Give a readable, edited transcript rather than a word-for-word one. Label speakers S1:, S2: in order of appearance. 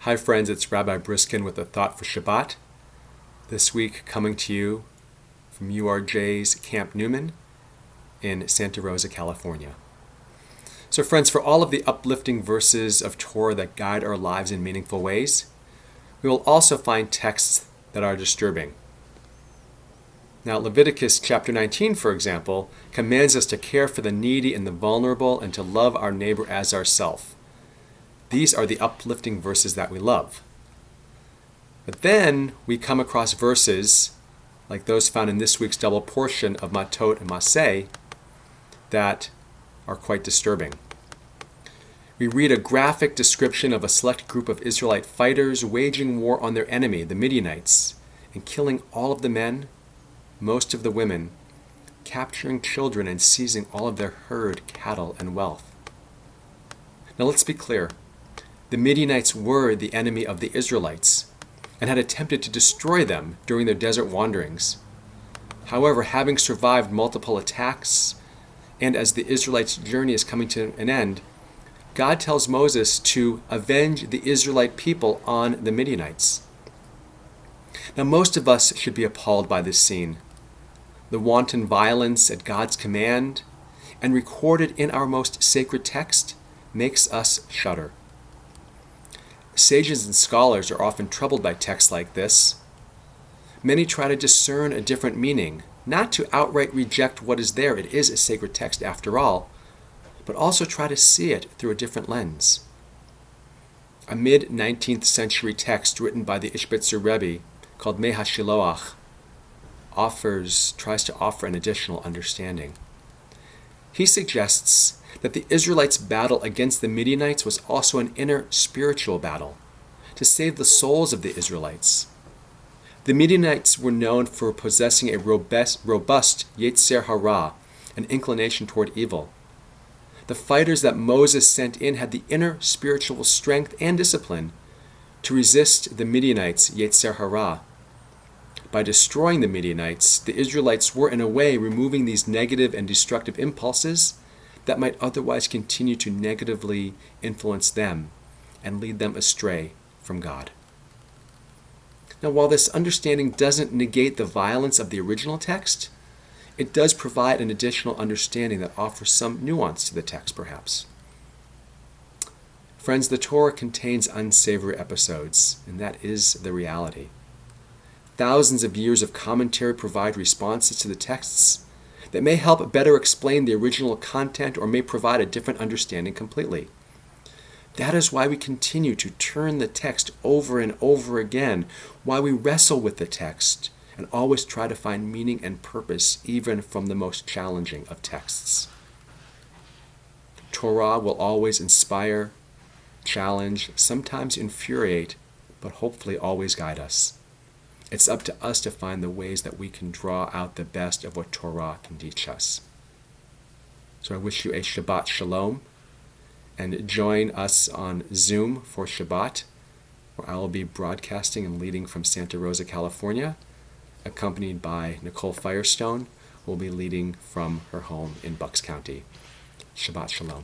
S1: Hi friends, it's Rabbi Briskin with a thought for Shabbat. This week coming to you from URJ's Camp Newman in Santa Rosa, California. So friends, for all of the uplifting verses of Torah that guide our lives in meaningful ways, we will also find texts that are disturbing. Now, Leviticus chapter 19, for example, commands us to care for the needy and the vulnerable and to love our neighbor as ourselves. These are the uplifting verses that we love. But then we come across verses like those found in this week's double portion of Matot Masei that are quite disturbing. We read a graphic description of a select group of Israelite fighters waging war on their enemy, the Midianites, and killing all of the men, most of the women, capturing children and seizing all of their herd, cattle, and wealth. Now let's be clear. The Midianites were the enemy of the Israelites and had attempted to destroy them during their desert wanderings. However, having survived multiple attacks, and as the Israelites' journey is coming to an end, God tells Moses to avenge the Israelite people on the Midianites. Now, most of us should be appalled by this scene. The wanton violence at God's command and recorded in our most sacred text makes us shudder. Sages and scholars are often troubled by texts like this. Many try to discern a different meaning, not to outright reject what is there, it is a sacred text after all, but also try to see it through a different lens. A mid-19th century text written by the Ishbitzer Rebbe called Mei HaShiloach tries to offer an additional understanding. He suggests that the Israelites' battle against the Midianites was also an inner spiritual battle to save the souls of the Israelites. The Midianites were known for possessing a robust Yetzer Hara, an inclination toward evil. The fighters that Moses sent in had the inner spiritual strength and discipline to resist the Midianites' Yetzer Hara. By destroying the Midianites, the Israelites were in a way removing these negative and destructive impulses that might otherwise continue to negatively influence them and lead them astray from God. Now, while this understanding doesn't negate the violence of the original text, it does provide an additional understanding that offers some nuance to the text, perhaps. Friends, the Torah contains unsavory episodes, and that is the reality. Thousands of years of commentary provide responses to the texts that may help better explain the original content or may provide a different understanding completely. That is why we continue to turn the text over and over again, why we wrestle with the text and always try to find meaning and purpose even from the most challenging of texts. Torah will always inspire, challenge, sometimes infuriate, but hopefully always guide us. It's up to us to find the ways that we can draw out the best of what Torah can teach us. So I wish you a Shabbat Shalom, and join us on Zoom for Shabbat, where I will be broadcasting and leading from Santa Rosa, California, accompanied by Nicole Firestone, who will be leading from her home in Bucks County. Shabbat Shalom.